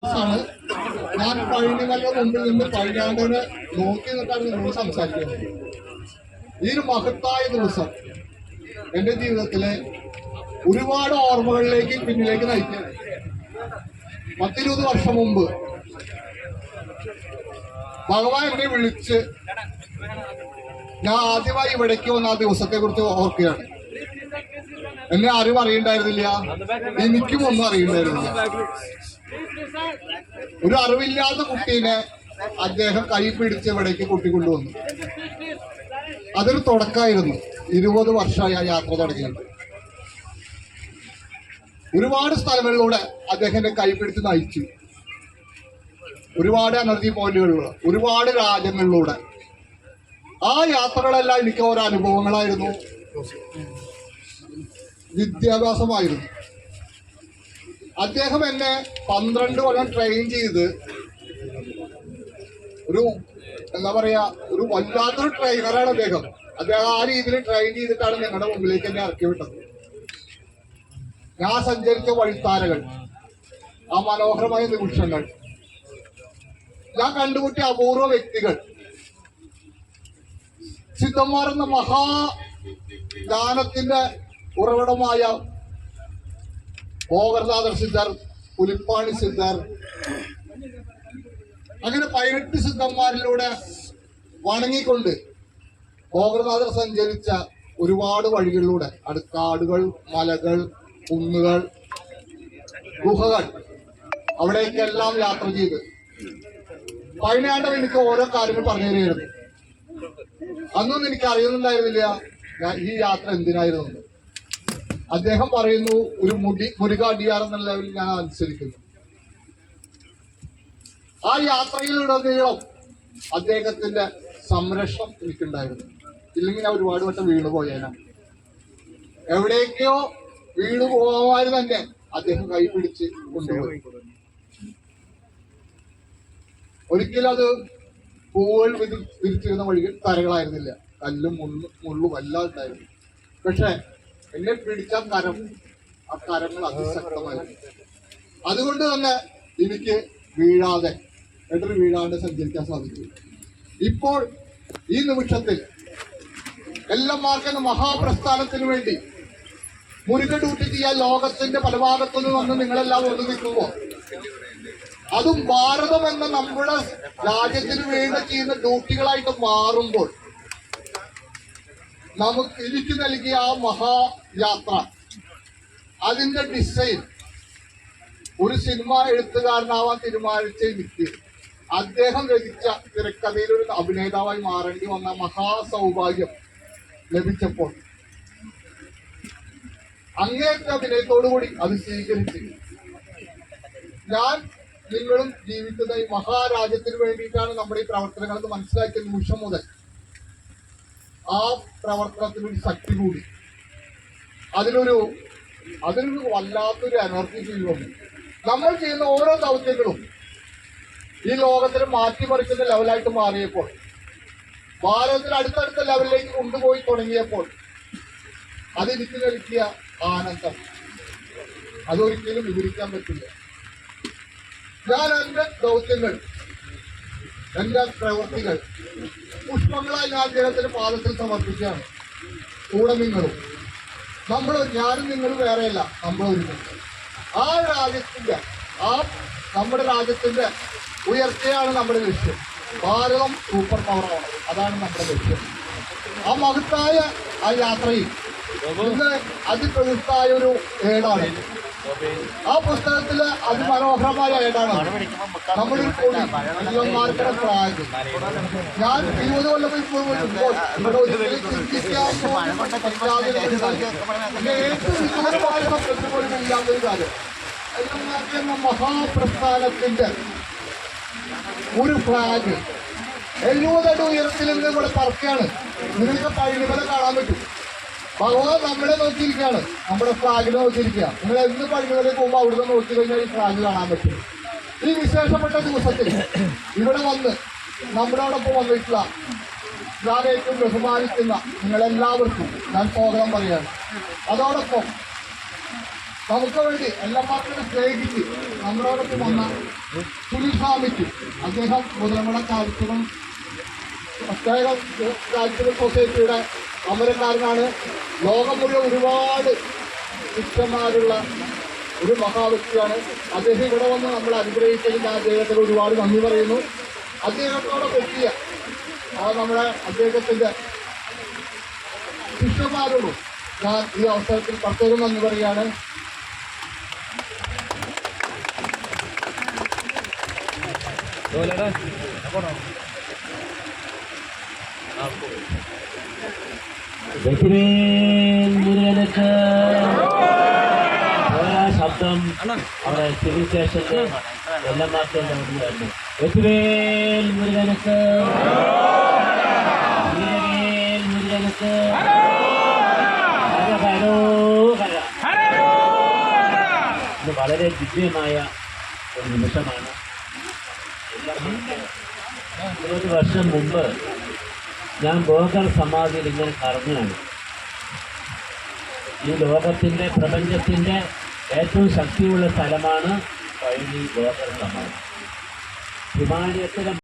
ആണ്. ഞാൻ പഴനിമല മുമ്പിൽ നിന്ന് പഴഞ്ഞാണ്ടിനെ നോക്കി നിന്നിട്ടാണ് നിങ്ങളോട് സംസാരിക്കുന്നത്. ഈ ഒരു മഹത്തായ ദിവസം എന്റെ ജീവിതത്തിലെ ഒരുപാട് ഓർമ്മകളിലേക്ക് പിന്നിലേക്ക് നയിക്കുകയാണ്. 10-20 വർഷം മുമ്പ് ഭഗവാൻ എന്നെ വിളിച്ച് ഞാൻ ആദ്യമായി ഇവിടേക്ക് വന്ന ആ ദിവസത്തെ കുറിച്ച് ഓർക്കുകയാണ്. എന്നെ ആരും അറിയണ്ടായിരുന്നില്ല, എനിക്കും ഒന്നും അറിയണ്ടായിരുന്നില്ല. ഒരു അറിവില്ലാത്ത കുട്ടീനെ അദ്ദേഹം കൈ പിടിച്ച് ഇവിടേക്ക് കൂട്ടിക്കൊണ്ടുവന്നു. അതൊരു തുടക്കമായിരുന്നു. 20 വർഷമായി ആ യാത്ര തുടങ്ങിയത്. ഒരുപാട് സ്ഥലങ്ങളിലൂടെ അദ്ദേഹം എന്നെ കൈ പിടിച്ച് നയിച്ചു. ഒരുപാട് എനർജി പോയിന്റുകളിലൂടെ, ഒരുപാട് രാജ്യങ്ങളിലൂടെ. ആ യാത്രകളെല്ലാം എനിക്ക് ഓരോ അനുഭവങ്ങളായിരുന്നു, വിദ്യാഭ്യാസമായിരുന്നു. അദ്ദേഹം എന്നെ 12 കൊല്ലം ട്രെയിൻ ചെയ്ത് ഒരു എന്താ പറയാ, ഒരു വല്ലാത്തൊരു ട്രെയിനറാണ് അദ്ദേഹം. അദ്ദേഹം ആ രീതിയിൽ ട്രെയിൻ ചെയ്തിട്ടാണ് ഞങ്ങളുടെ മുമ്പിലേക്ക് എന്നെ ഇറക്കി വിട്ടത്. ഞാൻ സഞ്ചരിച്ച വഴിത്താരകൾ, ആ മനോഹരമായ നിമിഷങ്ങൾ, ഞാൻ കണ്ടുമുട്ടിയ അപൂർവ വ്യക്തികൾ, സിദ്ധന്മാർ എന്ന മഹാദാനത്തിന്റെ ഉറവിടമായ ഭോഗർനാഥർ സിദ്ധർ, പുലിപ്പാണി സിദ്ധർ, അങ്ങനെ 18 സിദ്ധന്മാരിലൂടെ വണങ്ങിക്കൊണ്ട് ഭോഗർനാഥർ സഞ്ചരിച്ച ഒരുപാട് വഴികളിലൂടെ, കാടുകൾ, മലകൾ, കുന്നുകൾ, ഗുഹകൾ, അവിടേക്കെല്ലാം യാത്ര ചെയ്ത് പതിനാണ്ടം എനിക്ക് ഓരോ കാര്യങ്ങൾ പറഞ്ഞു തരികയായിരുന്നു. അന്നൊന്നും എനിക്ക് അറിയുന്നുണ്ടായിരുന്നില്ല ഞാൻ ഈ യാത്ര എന്തിനായിരുന്നു. അദ്ദേഹം പറയുന്നു, ഒരു മുരുകാടിയാർ എന്ന ലെവലിൽ ഞാൻ അനുസരിക്കുന്നു. ആ യാത്രയിലുടനീളം അദ്ദേഹത്തിന്റെ സംരക്ഷണം എനിക്കുണ്ടായിരുന്നു. ഇല്ലെങ്കിൽ ഞാൻ ഒരുപാട് വട്ടം വീണുപോയേന. എവിടേക്കോ വീണു പോകാൻ തന്നെ അദ്ദേഹം കൈപിടിച്ച് കൊണ്ടുപോയി. ഒരിക്കലും അത് പൂവുകൾ വിരിച്ചിരുന്ന വഴികൾ കരകളായിരുന്നില്ല, കല്ലും മുള്ളും എല്ലാം ഉണ്ടായിരുന്നു. പക്ഷെ എന്നെ പിടിച്ച കരം, ആ കരങ്ങൾ അതിശക്തമായിരുന്നു. അതുകൊണ്ട് തന്നെ എനിക്ക് വീഴാതെ, എത്ര വീഴാണ്ട് സഞ്ചരിക്കാൻ സാധിച്ചു. ഇപ്പോൾ ഈ നിമിഷത്തിൽ എല്ലമാർക്കെന്ന മഹാപ്രസ്ഥാനത്തിന് വേണ്ടി മുരുകഡ്യൂട്ടി ചെയ്യാൻ ലോകത്തിന്റെ പല ഭാഗത്തുനിന്ന് വന്ന് നിങ്ങളെല്ലാം ഒന്ന് നിൽക്കുമ്പോൾ, അതും ഭാരതം എന്ന നമ്മുടെ രാജ്യത്തിന് വേണ്ടി ചെയ്യുന്ന ഡ്യൂട്ടികളായിട്ട് മാറുമ്പോൾ, എനിക്ക് നൽകിയ ആ മഹായാത്ര, അതിന്റെ ഡിസൈൻ ഒരു സിനിമ എഴുത്തുകാരനാവാൻ തീരുമാനിച്ച എനിക്ക് അദ്ദേഹം രചിച്ച തിരക്കഥയിൽ ഒരു അഭിനേതാവായി മാറേണ്ടി വന്ന മഹാസൗഭാഗ്യം ലഭിച്ചപ്പോൾ അങ്ങേറ്റ അഭിനയത്തോടുകൂടി അത് സ്വീകരിച്ച് ഞാൻ നിങ്ങളും ജീവിക്കുന്ന ഈ മഹാരാജ്യത്തിന് വേണ്ടിയിട്ടാണ് നമ്മുടെ ഈ പ്രവർത്തനങ്ങൾ എന്ന് മനസ്സിലാക്കിയ നിമിഷം മുതൽ ആ പ്രവർത്തനത്തിനൊരു ശക്തി കൂടി, അതിനൊരു വല്ലാത്തൊരു എനർജി ഫീൽ വന്നു. നമ്മൾ ചെയ്യുന്ന ഓരോ ദൗത്യങ്ങളും ഈ ലോകത്തിന് മാറ്റിമറിക്കുന്ന ലെവലായിട്ട് മാറിയപ്പോൾ, ഭാരതത്തിൽ അടുത്തടുത്ത ലെവലിലേക്ക് കൊണ്ടുപോയി തുടങ്ങിയപ്പോൾ, അതെനിക്ക് നൽകിയ ആനന്ദം അതൊരിക്കലും വിവരിക്കാൻ പറ്റില്ല. ഞാൻ എന്റെ ദൗത്യങ്ങൾ, എന്റെ പ്രവൃത്തികൾ പുഷ്പങ്ങളായി ഞാൻ ജനത്തിന്റെ പാദത്തിൽ സമർപ്പിക്കുകയാണ്. കൂടെ നിങ്ങളും, ഞാനും നിങ്ങളും വേറെയല്ല, നമ്മളൊരുമിച്ച് ആ രാജ്യത്തിന്റെ, നമ്മുടെ രാജ്യത്തിന്റെ ഉയർച്ചയാണ് നമ്മുടെ ലക്ഷ്യം. ഭാരതം സൂപ്പർ പവറാണ്, അതാണ് നമ്മുടെ ലക്ഷ്യം. ആ മഹത്തായ ആ യാത്രയിൽ ഇന്ന് അതിപ്രശസ്തമായ ഒരു ഏടാണ്. ആ പുസ്തകത്തിലെ അതിമനോഹരമായ ഏടാണ് നമ്മുടെ കൊടി, ഫ്ലാഗ്. ഞാൻ 20 കൊല്ലം ഇപ്പോൾ ഇല്ലാത്തൊരു കാര്യം, മഹാപ്രസ്ഥാനത്തിന്റെ ഒരു ഫ്ലാഗ് 70 അടി ഉയരത്തിൽ നിന്ന് ഇവിടെ പറക്കുകയാണ്. നിങ്ങൾക്ക് പഴനിമല കാണാൻ പറ്റും. ഭഗവാൻ നമ്മളെ നോക്കിയിരിക്കുകയാണ്, നമ്മുടെ ഫ്ലാഗിനെ നോക്കിയിരിക്കുക. നിങ്ങൾ എന്ന് പഴനിമലയിൽ പോകുമ്പോൾ അവിടുന്ന് നോക്കി കഴിഞ്ഞാൽ ഈ ഫ്ലാഗ് കാണാൻ പറ്റും. ഈ വിശേഷപ്പെട്ട ദിവസത്തിൽ ഇവിടെ വന്ന് നമ്മളോടൊപ്പം വന്നിട്ടുള്ള, ഞാൻ ഏറ്റവും ബഹുമാനിക്കുന്ന നിങ്ങളെല്ലാവർക്കും ഞാൻ സ്വാഗതം പറയുകയാണ്. അതോടൊപ്പം നമുക്ക് വേണ്ടി എല്ലാവർക്കും സ്നേഹിച്ച് നമ്മളോടൊപ്പം വന്ന സുനിൽ സ്വാമിക്ക് അദ്ദേഹം മുതലമട ചാരിറ്റബിൾ ചാരിറ്റബിൾ സൊസൈറ്റിയുടെ അമരക്കാരനാണ്. ലോകം മുഴുവൻ ഒരുപാട് ശിഷ്യന്മാരുള്ള ഒരു മഹാവ്യക്തിയാണ്. അദ്ദേഹം ഇവിടെ വന്ന് നമ്മൾ അനുഗ്രഹിച്ചതിന് അദ്ദേഹത്തിന് ഒരുപാട് നന്ദി പറയുന്നു. അദ്ദേഹത്തോടൊപ്പം എത്തിയ നമ്മുടെ അദ്ദേഹത്തിൻ്റെ ശിഷ്യന്മാരോടും ഞാൻ ഈ അവസരത്തിൽ പ്രത്യേകം നന്ദി പറയുകയാണ്. മുരുകനക്ക് ശബ്ദം അവിടെ സിവിൽ സ്റ്റേഷനിൽ എല്ലാം മാറ്റേണ്ട വന്നു. വെറ്റുവേൽ മുരുകനക്ക്, വീരവേൽ മുരുകനക്ക്, ഇത് വളരെ ദിവ്യമായ ഒരു നിമിഷമാണ്. 20 വർഷം മുമ്പ് ഞാൻ ബോഗർ സമാധിയിൽ ഇങ്ങനെ കറങ്ങുകയാണ്. ഈ ലോകത്തിൻ്റെ പ്രപഞ്ചത്തിൻ്റെ ഏറ്റവും ശക്തിയുള്ള സ്ഥലമാണ് പഴനി ബോഗർ സമാധി. ഹിമാലയത്തിലെ